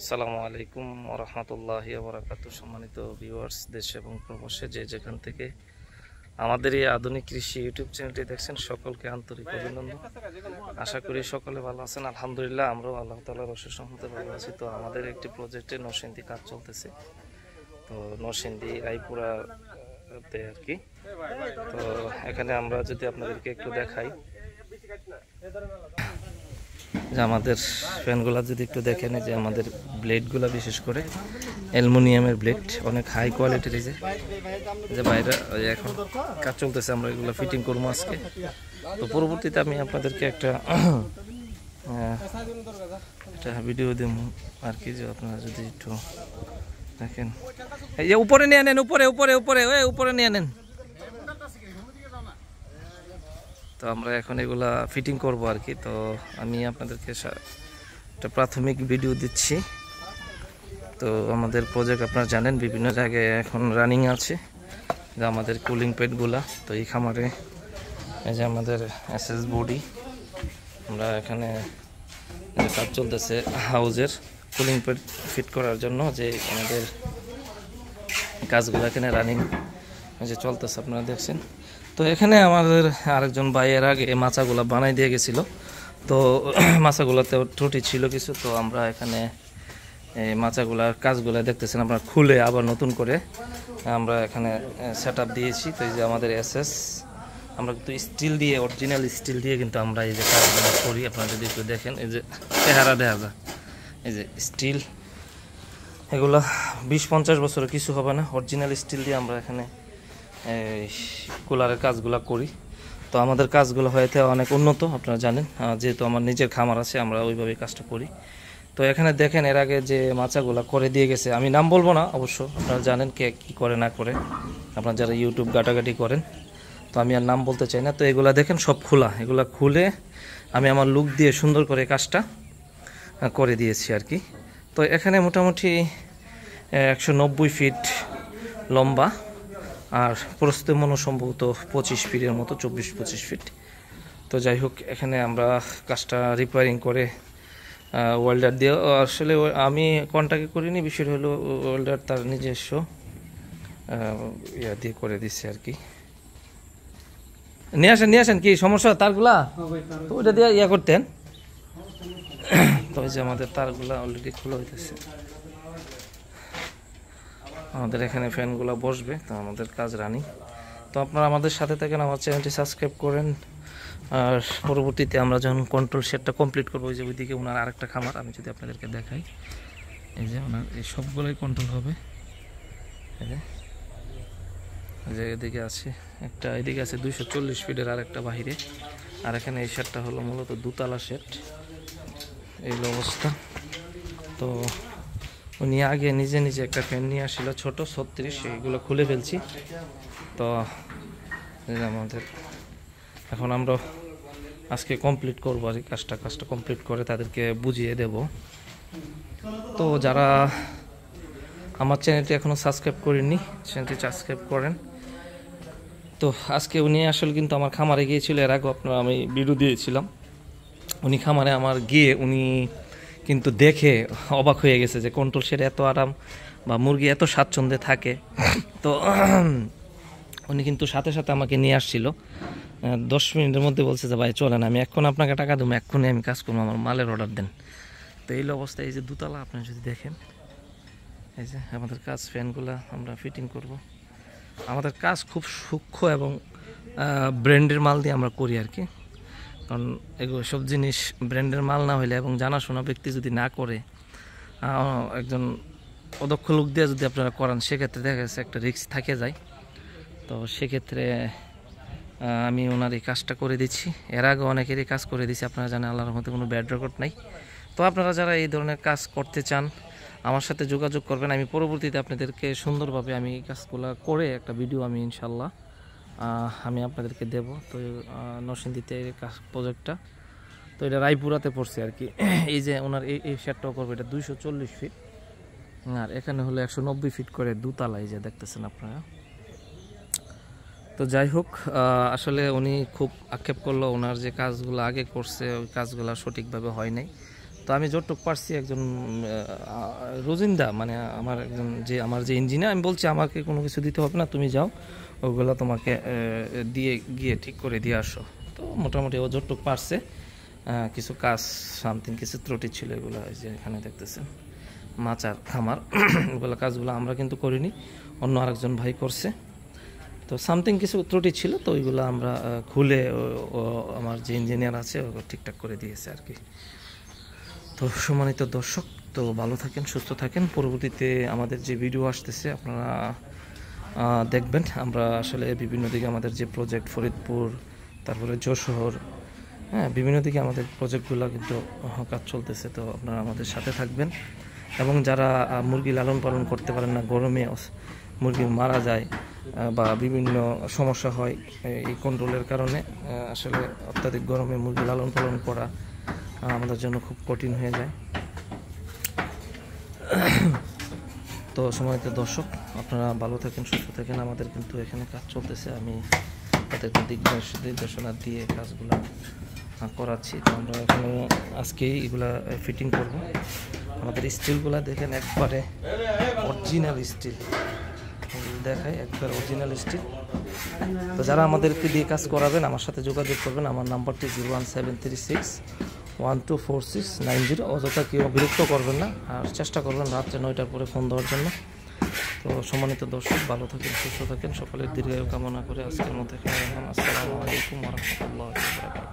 আসসালামু আলাইকুম ওয়া রাহমাতুল্লাহি ওয়া বারাকাতুহু। সম্মানিত ভিউয়ার্স, দেশ এবং প্রবাসে যে যেখান থেকে আমাদের এই আধুনিক কৃষি ইউটিউব চ্যানেলটি দেখছেন, সকলকে আন্তরিক অভিনন্দন। আশা করি সকলে ভালো আছেন। আলহামদুলিল্লাহ, আমরাও আল্লাহ তাআলার অশেষ রহমতে ভালো আছি। তো আমাদের একটি প্রজেক্টে নরসিংদী কাজ চলতেছে, তো নরসিংদী রায়পুরাতে আর কি। তো এখানে আমরা যদি আপনাদেরকে একটু দেখাই যে আমাদের ফ্যানগুলা যদি একটু দেখেন, যে আমাদের ব্লেডগুলা বিশেষ করে অ্যালুমিনিয়ামের ব্লেড, অনেক হাই কোয়ালিটির। এই যে বাইরে এখন কাজ চলতেছে, আমরা এগুলো ফিটিং করবো আজকে। তো পরবর্তীতে আমি আপনাদেরকে একটা ভিডিও দেব আর কি, যে আপনারা যদি একটু দেখেন। এই যে উপরে নিয়ে নেন, উপরে উপরে উপরে উপরে নিয়ে নেন। তো আমরা এখন এগুলা ফিটিং করব আর কি। তো আমি আপনাদেরকে একটা প্রাথমিক ভিডিও দিচ্ছি। তো আমাদের প্রজেক্ট আপনারা জানেন বিভিন্ন জায়গায় এখন রানিং আছে, যে আমাদের কুলিং প্যাডগুলা। তো এই খামারে এই যে আমাদের এসএস বডি, আমরা এখানে কাজ চলতেছে হাউজের কুলিং প্যাড ফিট করার জন্য, যে আমাদের কাজগুলো এখানে রানিং যে চলতেছে আপনারা দেখছেন। তো এখানে আমাদের আরেকজন ভাইয়ের আগে মাচাগুলা বানাই দিয়ে গেছিল, তো মাচাগুলাতে ত্রুটি ছিল কিছু। তো আমরা এখানে এই মাচাগুলার কাজগুলো দেখতেছেন আপনারা, খুলে আবার নতুন করে আমরা এখানে সেট আপ দিয়েছি। তো এই যে আমাদের এসএস, আমরা কিন্তু স্টিল দিয়ে, অরিজিনাল স্টিল দিয়ে কিন্তু আমরা এই যে কাজগুলো করি। আপনারা যদি একটু দেখেন, এই যে চেহারা দেখা যায়, এই যে স্টিল, এগুলা 20-50 বছরের কিছু হবে না। অরিজিনাল স্টিল দিয়ে আমরা এখানে কুলারের কাজগুলো করি। তো আমাদের কাজগুলো হয়তো অনেক উন্নত, আপনারা জানেন। যেহেতু আমার নিজের খামার আছে, আমরা ওইভাবেই কাজটা করি। তো এখানে দেখেন, এর আগে যে মাচাগুলো করে দিয়ে গেছে, আমি নাম বলবো না অবশ্য, আপনারা জানেন কে কী করে না করে, আপনারা যারা ইউটিউব ঘাটাঘাটি করেন। তো আমি আর নাম বলতে চাই না। তো এগুলা দেখেন সব খোলা, এগুলা খুলে আমি আমার লুক দিয়ে সুন্দর করে কাজটা করে দিয়েছি আর কি। তো এখানে মোটামুটি 190 ফিট লম্বা, আর প্রস্থ মনে সম্ভবত 25 ফিটের মতো, 24-25 ফিট। তো যাই হোক, এখানে আমরা কাজটা রিপেয়ারিং করে ওয়েল্ডার দিয়ে, আসলে আমি কন্ট্যাক্ট করিনি, বিষয়টা হলো ওয়েল্ডার তার নিজস্ব ইয়া দিয়ে করে দিচ্ছে আর কি। নিয়ে আসেন, কি সমস্যা তারগুলা? তো ওইটা দিয়ে ইয়া করতেন। তো ওই যে আমাদের তারগুলা অলরেডি খোলা হইতেছে, আমাদের এখানে ফ্যানগুলো বসবে। তো আমাদের কাজ রানিং। তো আপনারা আমাদের সাথে থাকেন, আমার চ্যানেলটি সাবস্ক্রাইব করেন। আর পরবর্তীতে আমরা যখন কন্ট্রোল সেটটা কমপ্লিট করবো, ওই যে ওইদিকে ওনার আরেকটা খামার, আমি যদি আপনাদেরকে দেখাই, এই যে ওনার এই সবগুলোই কন্ট্রোল হবে। এই যে এদিকে আছে একটা, এদিকে আছে 240 ফিটের আর একটা বাহিরে। আর এখানে এই সেটটা হলো মূলত দুতলা সেট, এই অবস্থা। তো উনি আগে নিজে নিজে একটা ফ্যান নিয়ে আসছিল ছোট 36, এইগুলো খুলে ফেলছি। তো আমাদের এখন আমরা আজকে কমপ্লিট করবো আর কাজটা কমপ্লিট করে তাদেরকে বুঝিয়ে দেব। তো যারা আমার চ্যানেলটি এখনও সাবস্ক্রাইব করেননি, চ্যানেলটি সাবস্ক্রাইব করেন। তো আজকে উনি আসলে কিন্তু আমার খামারে গিয়েছিল, এর আগে আপনারা আমি ভিডিও দিয়েছিলাম। উনি খামারে আমার গিয়ে উনি কিন্তু দেখে অবাক হয়ে গেছে, যে কন্ট্রোল শেড এত আরাম বা মুরগি এত স্বাচ্ছন্দ্যে থাকে। তো উনি কিন্তু সাথে সাথে আমাকে নিয়ে আসছিল, 10 মিনিটের মধ্যে বলছে যে ভাই চলেন, আমি এখন আপনাকে টাকা দেবো, এক্ষুনি আমি কাজ করবো, আমার মালের অর্ডার দেন। তো এই অবস্থায় এই যে দুতলা আপনারা যদি দেখেন, এই যে আমাদের কাজ, ফ্যানগুলো আমরা ফিটিং করব। আমাদের কাজ খুব সূক্ষ্ম এবং ব্র্যান্ডের মাল দিয়ে আমরা করি আর কি। কারণ এগুলো সব জিনিস ব্র্যান্ডের মাল না হইলে এবং জানাশোনা ব্যক্তি যদি না করে, একজন অদক্ষ লোক দিয়ে যদি আপনারা করান, সেক্ষেত্রে দেখা যাচ্ছে একটা রিস্ক থাকে যায়। তো সেক্ষেত্রে আমি ওনার এই কাজটা করে দিচ্ছি। এর আগে অনেকেরই কাজ করে দিচ্ছি, আপনারা জানেন, আল্লাহর মধ্যে কোনো ব্যাড রেকর্ড নাই। তো আপনারা যারা এই ধরনের কাজ করতে চান, আমার সাথে যোগাযোগ করবেন। আমি পরবর্তীতে আপনাদেরকে সুন্দরভাবে আমি এই কাজগুলো করে একটা ভিডিও আমি ইনশাল্লাহ আমি আপনাদেরকে দেব। তো নরসিংদীতে এই কাজ প্রজেক্টটা, তো এটা রায়পুরাতে পড়ছে আর কি। এই যে ওনার এই সেটটাও করবে, এটা 240 ফিট, আর এখানে হলো 190 ফিট করে দুতলা, এই যে দেখতেছেন আপনারা। তো যাই হোক, আসলে উনি খুব আক্ষেপ করলো, ওনার যে কাজগুলো আগে করছে ওই কাজগুলো সঠিকভাবে হয় নাই। তো আমি যতটুকু পারছি একজন রোজিন্দা মানে আমার যে ইঞ্জিনিয়ার, আমি বলছি আমাকে কোনো কিছু দিতে হবে না, তুমি যাও ওগুলো তোমাকে দিয়ে গিয়ে ঠিক করে দিয়ে আসো। তো মোটামুটি ও যতটুকু পারছে, কিছু কাজ সামথিং কিছু ত্রুটি ছিল, এগুলো যে এখানে দেখতেছেন মাচার খামার ওগুলো কাজগুলো আমরা কিন্তু করিনি, অন্য আরেকজন ভাই করছে। তো সামথিং কিছু ত্রুটি ছিল, তো ওইগুলো আমরা খুলে আমার যে ইঞ্জিনিয়ার আছে ও ঠিকঠাক করে দিয়েছে আর কি। তো সম্মানিত দর্শক, তো ভালো থাকেন, সুস্থ থাকেন। পরবর্তীতে আমাদের যে ভিডিও আসতেছে আপনারা দেখবেন। আমরা আসলে বিভিন্ন দিকে আমাদের যে প্রজেক্ট ফরিদপুর, তারপরে যশোর, হ্যাঁ বিভিন্ন দিকে আমাদের প্রজেক্টগুলো কিন্তু কাজ চলতেছে। তো আপনারা আমাদের সাথে থাকবেন। এবং যারা মুরগি লালন পালন করতে পারেন না, গরমে মুরগি মারা যায় বা বিভিন্ন সমস্যা হয় এই কন্ট্রোলের কারণে, আসলে অত্যাধিক গরমে মুরগি লালন পালন করা আমাদের জন্য খুব কঠিন হয়ে যায়। তো সম্মানিত দর্শক, আপনারা ভালো থাকেন, সুস্থ থাকেন। আমাদের কিন্তু এখানে কাজ চলতেছে, আমি তাদেরকে নির্দেশনা দিয়ে কাজগুলো করাচ্ছি। তো আমরা এখানে আজকেই এগুলা ফিটিং করব। আমাদের স্টিলগুলো দেখেন একবারে অরিজিনাল স্টিল, দেখায় একবার অরিজিনাল স্টিল। তো যারা আমাদেরকে দিয়ে কাজ করাবেন আমার সাথে যোগাযোগ করবেন। আমার নাম্বারটি 01736124690। অযথা কেউ বিরক্ত করবেন না, আর চেষ্টা করবেন রাত্রে 9টার পরে ফোন দেওয়ার জন্য। তো সম্মানিত দর্শক, ভালো থাকেন, সুস্থ থাকেন, সকলের দীর্ঘায়ু কামনা করে আজকের মতো এখানে আসসালামু আলাইকুম ওয়া রাহমাতুল্লাহি ওয়া বারাকাতুহু।